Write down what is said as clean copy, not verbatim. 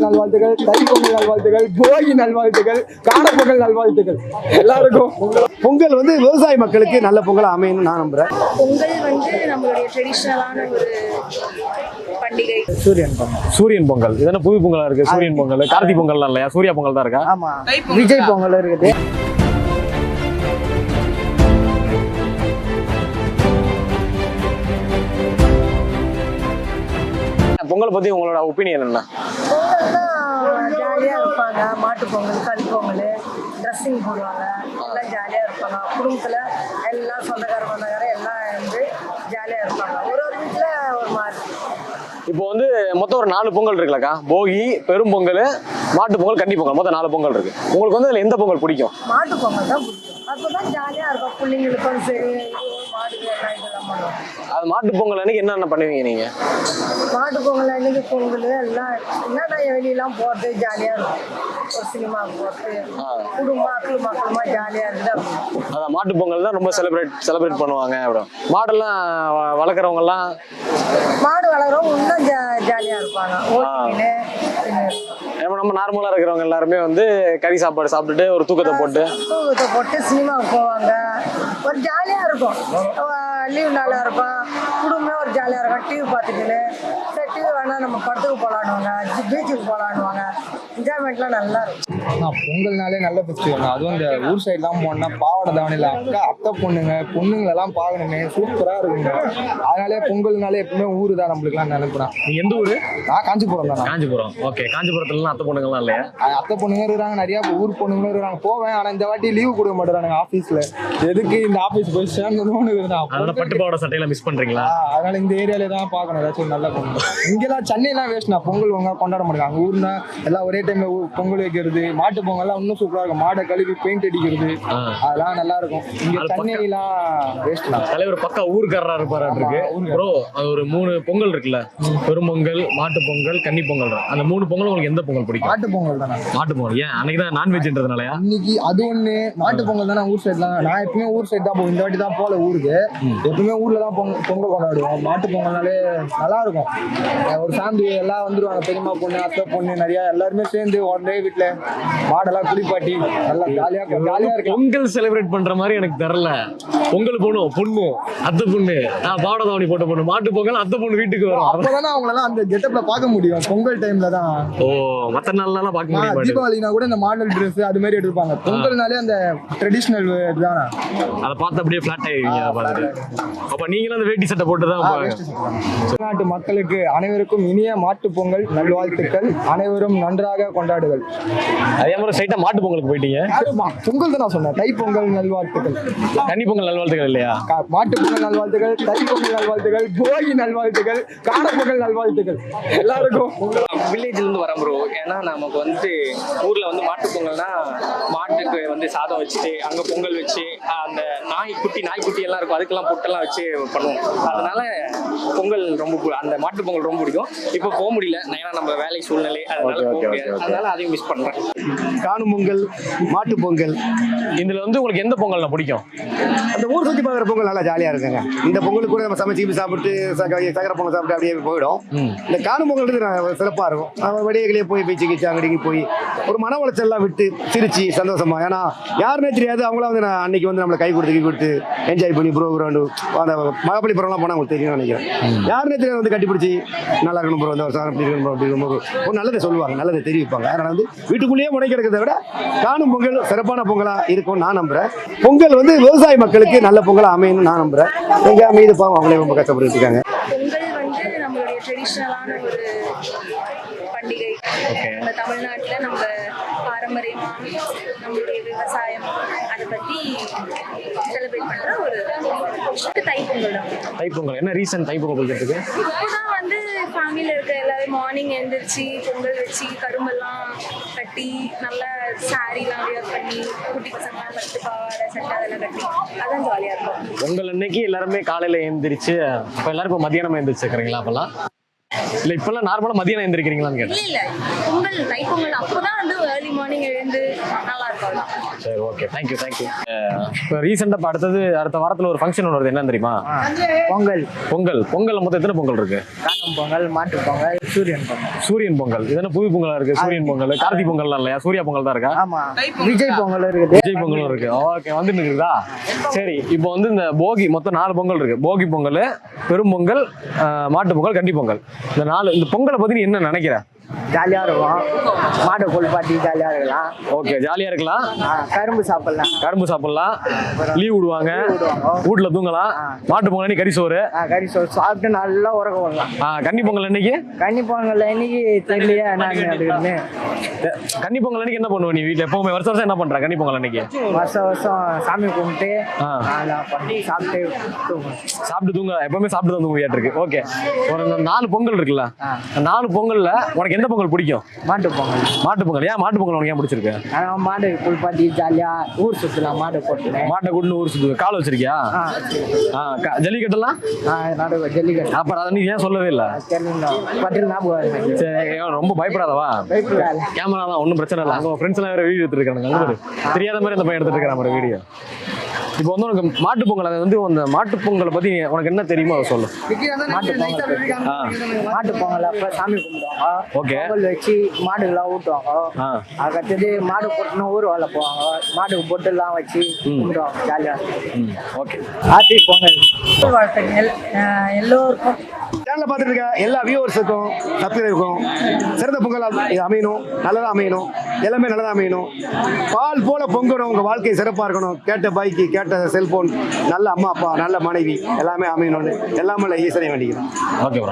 நல்வாழ்த்துக்கள், தைப்பொங்கல் நல்வாழ்த்துக்கள், போகி நல்வாழ்த்துக்கள், காணப்பொங்கல் நல்வாழ்த்துக்கள் எல்லாருக்கும். பொங்கல் வந்து விவசாய மக்களுக்கு நல்ல பொங்கல் அமையணும்னு நான் நம்புறேன். பொங்கல் வந்து நம்மளுடைய ட்ரெடிஷ்னலான ஒரு பண்டிகை. சூரியன் பொங்கல் இதென்ன புது பொங்கலா இருக்கு? சூரியன் பொங்கல், கார்த்திகை பொங்கல்லாம் இல்லையா? சூர்யா பொங்கல் தான் இருக்கா? ஆமா, விஜய் பொங்கல் இருக்குது. பொங்கல் பத்தி உங்களோட ஒப்பீனியன் என்ன? பொங்கல்னா ஜாலியாக இருப்பாங்க. மாட்டு பொங்கல், கல் பொங்கல், ட்ரெஸ்ஸிங் போடுவாங்க, எல்லாம் ஜாலியாக இருப்பாங்க. குடும்பத்தில் எல்லாம் சொந்தக்கார எல்லாம் வந்து ஜாலியாக இருப்பாங்க. ஒரு வீட்டில் ஒரு மாதிரி. இப்போ வந்து மொத்தம் ஒரு 4 பொங்கல் இருக்குல்லக்கா. போகி, பெரும் பொங்கல், மாட்டு பொங்கல், கன்னி பொங்கல், மொத்தம் 4 பொங்கல் இருக்கு. உங்களுக்கு வந்து எந்த பொங்கல் பிடிக்கும்? மாட்டு பொங்கல் தான் பிடிக்கும். அப்போ தான் ஜாலியாக இருக்கும். பிள்ளைங்களுக்கும் சரி, மாட்டுக்கு எல்லாம் இதெல்லாம் பண்ணுவோம். அது மாட்டு பொங்கல் அன்னைக்கு என்னென்ன பண்ணுவீங்க நீங்க? மாட்டு பொங்கல் அன்னைக்கு பொங்கல் எல்லாம் என்னடா வெளியெல்லாம் போகிறது ஜாலியாக இருக்கும். ஒரு சினிமாவுக்கு போகிறது, மக்களுமா ஜாலியாக இருக்குது. அதான் மாட்டு பொங்கல் தான் ரொம்ப செலிப்ரேட் பண்ணுவாங்க. அப்புறம் மாடெல்லாம் வளர்க்குறவங்க எல்லாம் மாடு வளர்க்குறவங்க இன்னும் ஜாலியாக இருப்பாங்க. ஓட்டின்னு நம்ம நார்மலா இருக்கிறவங்க எல்லாருமே வந்து கறி சாப்பாடு சாப்பிட்டுட்டு ஒரு தூக்கத்தை போட்டு சினிமாவுக்கு போவாங்க. ஒரு ஜாலியாக இருக்கும். லீவ் நாளாக இருக்கும். குடும்பமே ஒரு ஜாலியாக இருக்கும். டிவி பார்த்துக்கின்னு சரி டிவி வேணால் நம்ம படத்துக்கு போகலான்னுவாங்க, பீச்சுக்கு போகலான்னுவாங்க. என்ஜாய்மெண்ட்லாம் நல்லா இருக்கும். பொங்கல்னாலே நல்ல ஃபெஸ்டிவல். அதுவும் இந்த ஊர் சைட்லாம் போனால் பாவாடை தாவணியில் அத்தை பொண்ணுங்களெல்லாம் பார்க்கணுமே, சூப்பராக இருக்குங்க. அதனாலே பொங்கல்னாலே எப்பவுமே ஊர் தான் நம்மளுக்குலாம் நினைப்பேன். நீங்க எந்த ஊரு? நான் காஞ்சிபுரம் தான். காஞ்சிபுரம். ஓகே. காஞ்சிபுரத்துலாம் அத்தை பொண்ணுங்கலாம் இல்லையா? அத்தை பொண்ணுங்க இருக்கிறாங்க, நிறைய ஊர் பொண்ணுங்களும் இருக்கிறாங்க. போவேன், ஆனால் இந்த வாட்டி லீவு கொடுக்க மாட்டேறாங்க ஆஃபீஸில். எதுக்கு இந்த ஆஃபீஸ் போய் சேர்ந்தோன்னு இருந்தான். அதனால பட்டு பாவாடை சட்டையெல்லாம் மிஸ் பண்றீங்களா? அதனால இந்த ஏரியாலே தான் பார்க்கணும் ஏதாச்சும் ஒரு நல்ல பொங்கல். இங்கெல்லாம் சென்னைலாம் வேஸ்ட்னா பொங்கல் கொண்டாட மாட்டாங்க. அங்கே ஊர்னா எல்லாம் ஒரே டைம்ல பொங்கல் வைக்கிறது. மாட்டு பொங்கல்லாம் இன்னும் சூப்பரா இருக்கும். மாடை கழுவி பெயிண்ட் அடிக்கிறது, அதெல்லாம் நல்லா இருக்கும். இங்க சென்னைலாம் வேஸ்ட்னா. தலைவர் பக்கா ஊருக்காரரா இருப்பாரு இருக்கு. ப்ரோ, அது ஒரு 3 பொங்கல் இருக்குல்ல, பெரும் பொங்கல், மாட்டு பொங்கல், கன்னி பொங்கல். அந்த 3 பொங்கல் உங்களுக்கு எந்த பொங்கல் பிடிக்கும்? மாட்டு பொங்கல் தானே. மாட்டு பொங்கல் ஏன்? அன்னைக்கு தான் நான்வெஜ்ன்றதுனாலயா? இன்னைக்கு அது ஒண்ணு. மாட்டு பொங்கல் தானே ஊர் சைட் தான். நான் எப்பவுமே ஊர் சைட் தான் போவேன். இந்த வாட்டி தான் போல ஊருக்கு. எப்பவுமே ஊர்ல தான் பொங்கல் கொண்டாடுவோம். மாட்டு பொங்கல்னாலே நல்லா இருக்கும். ஒரு ஃபேமிலி எல்லாம் வந்துருவாங்க. பெரியம்மா பொண்ணு, அத்தை பொண்ணு, நிறைய எல்லாருமே சேர்ந்து ஒரே வீட்டுல மாடெல்லாம் குளிப்பாட்டி நல்லா ஜாலியா இருக்கு. பொங்கல் செலிப்ரேட் பண்ற மாதிரி எனக்கு தெரியல. பொங்கல் போகணும், பொண்ணு அத்தை பொண்ணு, பாவாடை தாவணி போட்ட பொண்ணு, மாட்டு பொங்கல் அத்தை பொண்ணு வீட்டுக்கு வரும். அப்பதானே அவங்களெல்லாம் அந்த கெட்டப்ல பார்க்க முடியும். பொங்கல் டைம்ல தான். ஓ, மத்த நாள்லாம் பார்க்க முடியும். தீபாவளினா கூட இந்த மாடல் ட்ரெஸ் அது மாதிரி எடுப்பாங்க. பொங்கல்னாலே அந்த ட்ரெடிஷனல் தானே. அதை பார்த்து அப்படியே ஃபிளாட் ஆயிடுவீங்க. அதை பார்த்துட்டு அப்ப நீங்களும் அந்த வேட்டி சட்டை போட்டு தான். நாட்டு மக்களுக்கு அனைவருக்கும் இனிய மாட்டு பொங்கல் நல்வாழ்த்துக்கள். அனைவரும் நன்றாக கொண்டாடுகள். அதே மாதிரி ஸ்ட்ரைட்டா மாட்டு பொங்கலுக்கு போயிட்டீங்க. பொங்கல் தான் நான் சொன்னேன். தைப்பொங்கல் நல்வாழ்த்துக்கள். கன்னி பொங்கல் நல்வாழ்த்துக்கள் இல்லையா? மாட்டு பொங்கல் நல்வாழ்த்துக்கள், தைப்பொங்கல் நல்வாழ்த்துக்கள், போகி நல்வாழ்த்துக்கள், காணப்பொங்கல் நல்வாழ்த்துக்கள் எல்லாருக்கும். வில்லேஜ்ல இருந்து வரேன் ப்ரோ. ஏன்னா நமக்கு வந்து ஊர்ல வந்து மாட்டு பொங்கல்னா மாட்டுக்கு வந்து சாதம் வச்சுட்டு அங்க பொங்கல் வச்சு அந்த நாய்க்குட்டி எல்லாம் இருக்கும், அதுக்கெல்லாம் பொட்டெல்லாம் வச்சு பண்ணுவோம். அதனால பொங்கல் ரொம்ப அந்த மாட்டு பொங்கல் ரொம்ப பிடிக்கும். இப்போ போக முடியல, ஏன்னா நம்ம வேலை சூழ்நிலை, அதனால போக முடியாது. அதனால அதையும் மிஸ் பண்றேன். காணும் பொங்கல், மாட்டு பொங்கல், இதுல வந்து உங்களுக்கு எந்த பொங்கல் பிடிக்கும்? அந்த ஊர் சுற்றி பார்க்குற பொங்கல் நல்லா ஜாலியா இருக்குங்க. இந்த பொங்கலுக்கு கூட நம்ம சமைச்சு சாப்பிட்டு சக்கரை பொங்கல் சாப்பிட்டு அப்படியே போயிடும். இந்த காணும் பொங்கல் சிறப்பா இருக்கும். வடியகளே போய் பீச்சு அங்கடிக்கு போய் ஒரு மன உளைச்சல்லாம் விட்டு சிரிச்சு சந்தோஷமா. ஏன்னா யாருன்னே தெரியாது, அவங்களாம் வந்து நான் அன்னைக்கு வந்து நம்மளை கை கொடுத்து என்ஜாய் பண்ணி ப்ரோ கிரௌண்டு அந்த மகாபலிபுரம்லாம் போனால் உங்களுக்கு தெரியும் நினைக்கிறேன். யாருன்னே தெரியாது வந்து கட்டிப்பிடிச்சி நல்லா இருக்கணும் ப்ரோ, இந்த வருஷம் அப்படி இருக்கணும் அப்படி இருக்கும்போது ஒரு நல்லதை சொல்லுவாங்க, நல்லதை தெரிவிப்பாங்க. அதனால வந்து வீட்டுக்குள்ளேயே முடை கிடக்கிறத விட காணும் பொங்கல் சிறப்பான பொங்கலா இருக்கும் நான் நம்புறேன். பொங்கல் வந்து விவசாய மக்களுக்கு நல்ல பொங்கலா அமையணும்னு நான் நம்புறேன். எங்க அமைதி பாவம் அவங்களே ரொம்ப கஷ்டப்பட்டு இருக்காங்க. பொங்கல் வந்து நம்மளுடைய ட்ரெடிஷ்னலான ஒரு பண்டிகை. நம்ம தமிழ்நாட்டில் நம்ம பாரம்பரியமா நம்மளுடைய விவசாயம் அதை பற்றி செலிப்ரேட் பண்ணுற ஒரு தைப்பொங்கல் தான். தைப்பொங்கல் என்ன ரீசன் தைப்பொங்கல் பிடிக்கிறதுக்கு? இப்போதான் வந்து ஃபேமிலியில் இருக்க எல்லாரும் மார்னிங் எழுந்திரிச்சு பொங்கல் வச்சு கரும்பெல்லாம் கட்டி நல்லா சாரீலாம் வியர் பண்ணி குட்டி பசங்களாம் பட்டு பாவாடை சட்டை அதெல்லாம் கட்டி அதான் ஜாலியாக இருக்கும். பொங்கல் அன்னைக்கு எல்லாருமே காலையில எழுந்திரிச்சு, இப்போ எல்லாரும் இப்போ மத்தியானம் எழுந்திரிச்சுக்கிறீங்களா? அப்பெல்லாம் இல்ல இப்பெல்லாம் நார்மலா மதியானம் எந்திரிக்கிறீங்களான்னு கேட்டேன். இல்ல பொங்கல் தைப்பொங்கல் அப்போதான் வந்து ஏர்லி மார்னிங் எழுந்து நல்லா இருக்கும் அதான். சரி ஓகே தேங்க்யூ. இப்போ ரீசெண்டாக இப்போ அடுத்த வாரத்தில் ஒரு ஃபங்க்ஷன் ஒன்று வருது, என்ன தெரியுமா? பொங்கல் மொத்தம் எத்தனை பொங்கல் இருக்கு? காணும் பொங்கல், மாட்டு பொங்கல், சூரியன் பொங்கல். இது என்ன புது பொங்கலா இருக்கு? சூரியன் பொங்கல், கார்த்திகை பொங்கல்லாம் இல்லையா? சூர்யா பொங்கல் தான் இருக்கா? ஆமா, விஜய் பொங்கல் இருக்குது. விஜய் பொங்கலும் இருக்கு. ஓகே, வந்துட்டு இருக்குதா? சரி, இப்போ வந்து இந்த போகி மொத்தம் 4 பொங்கல் இருக்கு. போகி பொங்கல், பெரும் பொங்கல், மாட்டு பொங்கல், கன்னி பொங்கல். இந்த பொங்கலை பத்தி நீ என்ன நினைக்கிற? ஜாலியா இருக்கும், மாடு குளிப்பாட்டி ஜாலியா இருக்கலாம். ஓகே, ஜாலியா இருக்கலாம், கரும்பு சாப்பிடலாம், லீவ் விடுவாங்க, வீட்டுல தூங்கலாம். மாட்டு பொங்கல் அன்னைக்கு கறி சோறு சாப்பிட்டு நல்லா உறக்க வரலாம். கன்னி பொங்கல் அன்னைக்கு தெரியலையா என்ன அப்படின்னு. கன்னி பொங்கல் அன்னைக்கு என்ன பண்ணுவ நீ வீட்டுல? எப்பவுமே வருஷம் என்ன பண்ற கன்னி பொங்கல் அன்னைக்கு? வருஷம் சாமி கும்பிட்டு சாப்பிட்டு தூங்க. எப்பவுமே சாப்பிட்டு தான் தூங்க இருக்கு. ஓகே, ஒரு 4 பொங்கல் இருக்குல்ல, 4 பொங்கல்ல உனக்கு எந்த பொங்கல் பிடிக்கும்? மாட்டு பொங்கல். ஏன் மாட்டு பொங்கல் உனக்கு ஏன் பிடிச்சிருக்கு? மாடு குளிப்பாட்டி ஜாலியா ஊர் சுத்தலாம். மாட்டை கூட்டு ஊர் சுத்து. கால் வச்சிருக்கியா? ஜல்லிக்கட்டெல்லாம் ஜல்லிக்கட்டு அப்புறம் அதை நீ ஏன் சொல்லவே இல்லை? சரி, ரொம்ப பயப்படாதவா? கேமரா தான், ஒன்றும் பிரச்சனை இல்லை. அங்கே ஃப்ரெண்ட்ஸ் எல்லாம் வேற வீடியோ எடுத்துட்டு இருக்காங்க. தெரியாத மாதிரி அந்த பையன் எடுத்துட்டு இருக்கிற வீடியோ. இப்போ வந்து உனக்கு மாட்டு பொங்கல், அது வந்து அந்த மாட்டு பொங்கலை பத்தி உனக்கு என்ன தெரியுமோ அதை சொல்லு. மாட்டு பொங்கல் அப்ப சாமி கும்பிடுவாங்க. ஓகே, பொங்கல் வச்சு மாடுகள்லாம் ஊட்டுவாங்க. அதுக்கடுத்தது மாடு போட்டுனா ஊர் வாழ போவாங்க. மாடுக்கு பொட்டு எல்லாம் வச்சு கும்பிடுவாங்க ஜாலியா. ஓகே, ஹாப்பி பொங்கல் வாழ்த்துக்கள் எல்லோருக்கும். சேனலை பார்த்துட்டு இருக்க எல்லா வியூவர்ஸுக்கும் சப்ஸ்கிரைபருக்கும் சிறந்த பொங்கல் அமையணும், நல்லதாக அமையணும், எல்லாமே நல்லதாக அமையணும். பால் போல பொங்கணும், உங்கள் வாழ்க்கை சிறப்பாக இருக்கணும். கேட்ட பைக்கு, கேட்ட செல்போன், நல்ல அம்மா அப்பா, நல்ல மனைவி எல்லாமே அமையணும்னு எல்லாமே ஈஸ்வரை வேண்டிக்கிறோம். ஓகே.